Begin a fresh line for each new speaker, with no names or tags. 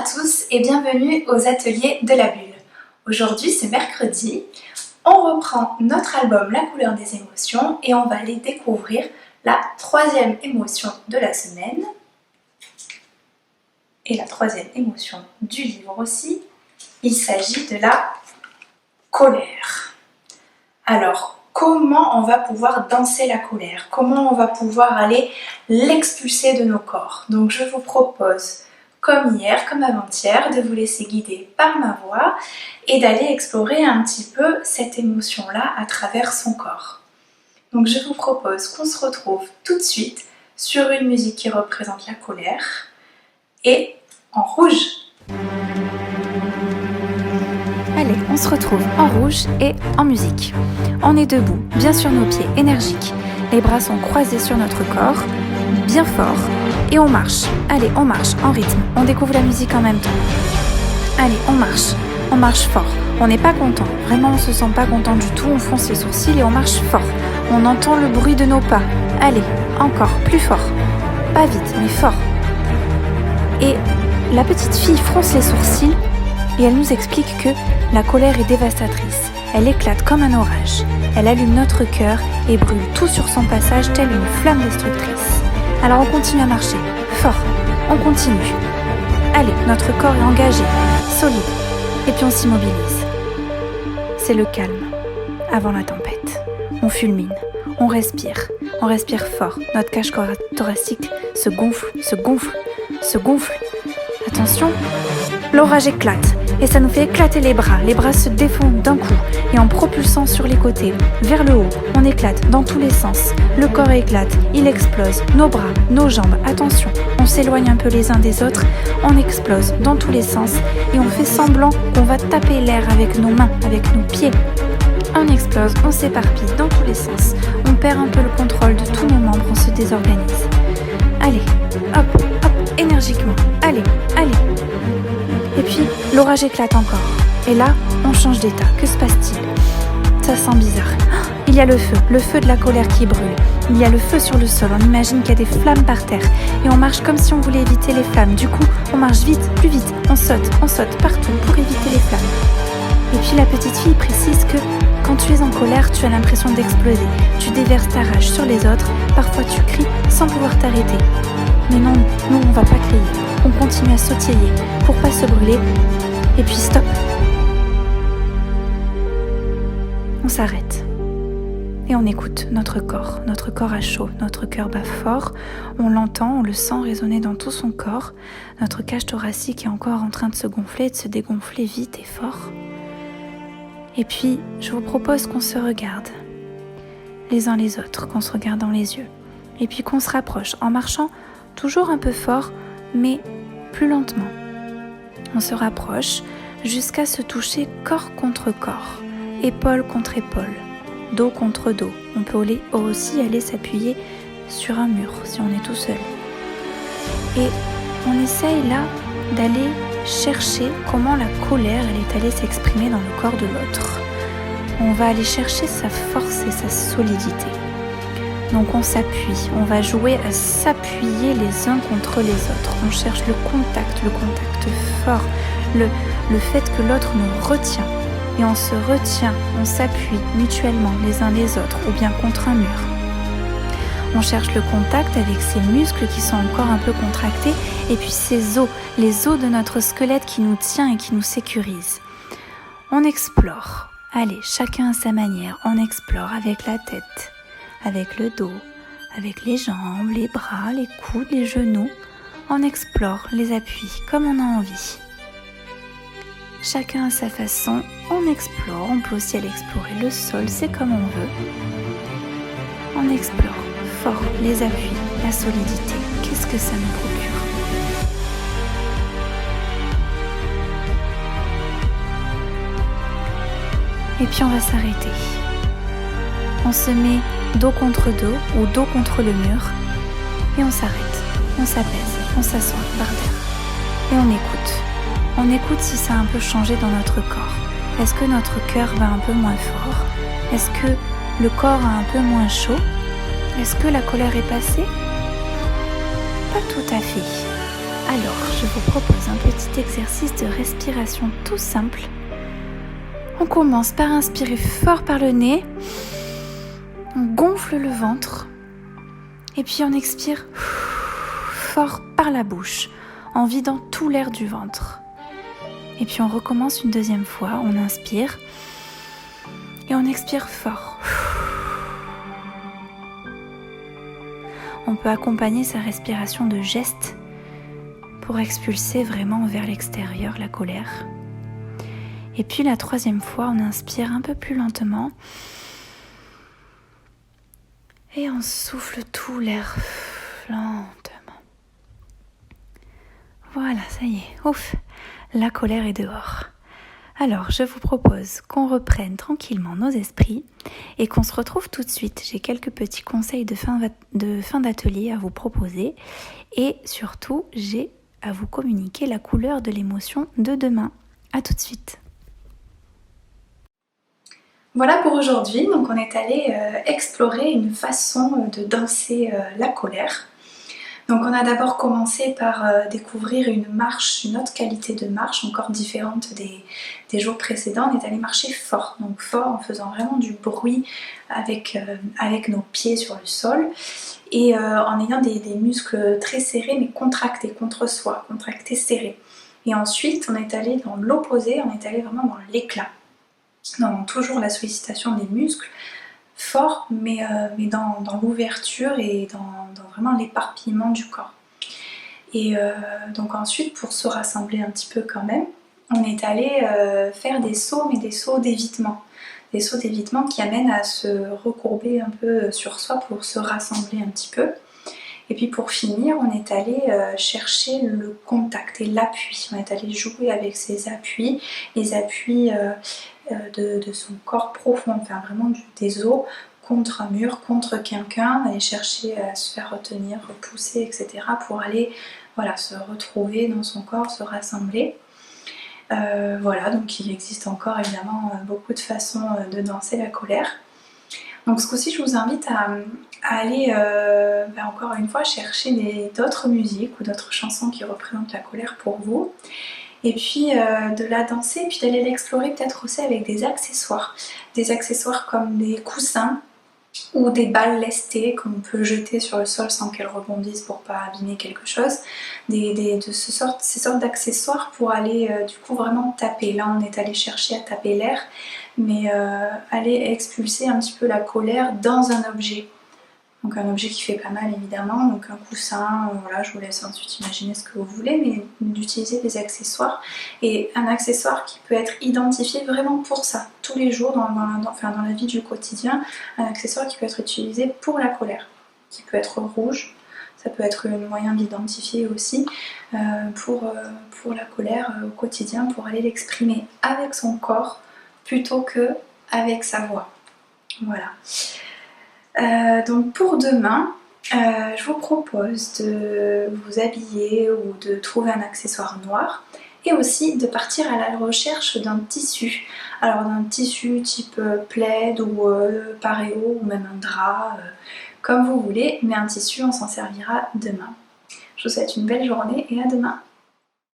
à tous et bienvenue aux ateliers de la bulle. Aujourd'hui c'est mercredi, on reprend notre album La couleur des émotions et on va aller découvrir la troisième émotion de la semaine et la troisième émotion du livre aussi. Il s'agit de la colère. Alors, comment on va pouvoir danser la colère? Comment on va pouvoir aller l'expulser de nos corps? Donc je vous propose, comme hier, comme avant-hier, de vous laisser guider par ma voix et d'aller explorer un petit peu cette émotion-là à travers son corps. Donc je vous propose qu'on se retrouve tout de suite sur une musique qui représente la colère et en rouge.
Allez, on se retrouve en rouge et en musique. On est debout, bien sur nos pieds, énergiques. Les bras sont croisés sur notre corps, bien fort. Et on marche. Allez, on marche en rythme. On découvre la musique en même temps. Allez, on marche fort. On n'est pas content. Vraiment, on se sent pas content du tout. On fronce les sourcils et on marche fort. On entend le bruit de nos pas. Allez, encore, plus fort. Pas vite, mais fort. Et la petite fille fronce les sourcils et elle nous explique que la colère est dévastatrice. Elle éclate comme un orage. Elle allume notre cœur et brûle tout sur son passage telle une flamme destructrice. Alors on continue à marcher, fort, on continue. Allez, notre corps est engagé, solide, et puis on s'immobilise. C'est le calme, avant la tempête. On fulmine, on respire fort. Notre cage thoracique se gonfle. Attention, l'orage éclate, et ça nous fait éclater les bras. Les bras se défendent d'un coup, et en propulsant sur les côtés, vers le haut, on éclate dans tous les sens. Le corps éclate, il explose, nos bras, nos jambes, attention, on s'éloigne un peu les uns des autres, on explose dans tous les sens, et on fait semblant qu'on va taper l'air avec nos mains, avec nos pieds. On explose, on s'éparpille dans tous les sens, on perd un peu le contrôle de tous nos membres, on se désorganise. Allez, hop, énergiquement, allez. Et puis, l'orage éclate encore. Et là, on change d'état. Que se passe-t-il? Ça sent bizarre. Il y a le feu de la colère qui brûle. Il y a le feu sur le sol. On imagine qu'il y a des flammes par terre. Et on marche comme si on voulait éviter les flammes. Du coup, on marche vite, plus vite. On saute partout pour éviter les flammes. Et puis la petite fille précise que quand tu es en colère, tu as l'impression d'exploser. Tu déverses ta rage sur les autres. Parfois, tu cries sans pouvoir t'arrêter. Mais non, nous, on va pas crier. On continue à sautiller pour pas se brûler. Et puis stop. On s'arrête. Et on écoute notre corps. Notre corps a chaud. Notre cœur bat fort. On l'entend, on le sent résonner dans tout son corps. Notre cage thoracique est encore en train de se gonfler, de se dégonfler vite et fort. Et puis, je vous propose qu'on se regarde les uns les autres, qu'on se regarde dans les yeux. Et puis qu'on se rapproche en marchant toujours un peu fort, mais plus lentement. On se rapproche jusqu'à se toucher corps contre corps, épaule contre épaule, dos contre dos. On peut aussi aller s'appuyer sur un mur si on est tout seul. Et on essaye là d'aller chercher comment la colère est allée s'exprimer dans le corps de l'autre. On va aller chercher sa force et sa solidité. Donc on s'appuie, on va jouer à s'appuyer les uns contre les autres. On cherche le contact fort, le fait que l'autre nous retient. Et on se retient, on s'appuie mutuellement les uns les autres ou bien contre un mur. On cherche le contact avec ces muscles qui sont encore un peu contractés et puis ces os, les os de notre squelette qui nous tient et qui nous sécurise. On explore. Allez, chacun à sa manière, on explore avec la tête, avec le dos, avec les jambes, les bras, les coudes, les genoux. On explore les appuis comme on a envie. Chacun à sa façon, on explore. On peut aussi aller explorer le sol, c'est comme on veut. On explore fort les appuis, la solidité. Qu'est-ce que ça nous procure? Et puis on va s'arrêter. On se met dos contre dos ou dos contre le mur et on s'arrête, on s'apaise, on s'assoit par terre et on écoute. On écoute si ça a un peu changé dans notre corps. Est-ce que notre cœur bat un peu moins fort? Est-ce que le corps a un peu moins chaud? Est-ce que la colère est passée? Pas tout à fait. Alors, je vous propose un petit exercice de respiration tout simple. On commence par inspirer fort par le nez, on gonfle le ventre et puis on expire fort par la bouche en vidant tout l'air du ventre. Et puis on recommence une deuxième fois, on inspire et on expire fort. On peut accompagner sa respiration de gestes pour expulser vraiment vers l'extérieur la colère. Et puis la troisième fois, on inspire un peu plus lentement et on souffle tout l'air lentement. Voilà, ça y est, ouf, la colère est dehors. Alors, je vous propose qu'on reprenne tranquillement nos esprits et qu'on se retrouve tout de suite. J'ai quelques petits conseils de fin d'atelier à vous proposer et surtout, j'ai à vous communiquer la couleur de l'émotion de demain. À tout de suite.
Voilà pour aujourd'hui, donc on est allé explorer une façon de danser la colère. Donc on a d'abord commencé par découvrir une marche, une autre qualité de marche encore différente des jours précédents. On est allé marcher fort, donc fort en faisant vraiment du bruit avec nos pieds sur le sol et en ayant des muscles très serrés mais contractés contre soi, contractés serrés. Et ensuite on est allé dans l'opposé, on est allé vraiment dans l'éclat. Dans toujours la sollicitation des muscles, fort, mais dans l'ouverture et dans vraiment l'éparpillement du corps. Et donc ensuite, pour se rassembler un petit peu quand même, on est allé faire des sauts, mais des sauts d'évitement. Des sauts d'évitement qui amènent à se recourber un peu sur soi pour se rassembler un petit peu. Et puis pour finir, on est allé chercher le contact et l'appui. On est allé jouer avec ces appuis, les appuis de son corps profond, enfin vraiment des os contre un mur, contre quelqu'un, aller chercher à se faire retenir, repousser, etc. pour aller se retrouver dans son corps, se rassembler. Voilà, donc il existe encore évidemment beaucoup de façons de danser la colère. Donc ce coup-ci, je vous invite à aller encore une fois chercher d'autres musiques ou d'autres chansons qui représentent la colère pour vous. Et puis de la danser, puis d'aller l'explorer peut-être aussi avec des accessoires. Des accessoires comme des coussins ou des balles lestées qu'on peut jeter sur le sol sans qu'elles rebondissent pour pas abîmer quelque chose. Ces sortes d'accessoires pour aller du coup vraiment taper. Là on est allé chercher à taper l'air, mais aller expulser un petit peu la colère dans un objet. Donc un objet qui fait pas mal évidemment, donc un coussin, voilà, je vous laisse ensuite imaginer ce que vous voulez, mais d'utiliser des accessoires. Et un accessoire qui peut être identifié vraiment pour ça, tous les jours dans la vie du quotidien, un accessoire qui peut être utilisé pour la colère, qui peut être rouge, ça peut être un moyen d'identifier aussi pour la colère au quotidien, pour aller l'exprimer avec son corps plutôt que avec sa voix. Voilà. Donc pour demain, je vous propose de vous habiller ou de trouver un accessoire noir et aussi de partir à la recherche d'un tissu. Alors d'un tissu type plaid ou paréo ou même un drap, comme vous voulez, mais un tissu on s'en servira demain. Je vous souhaite une belle journée et à demain.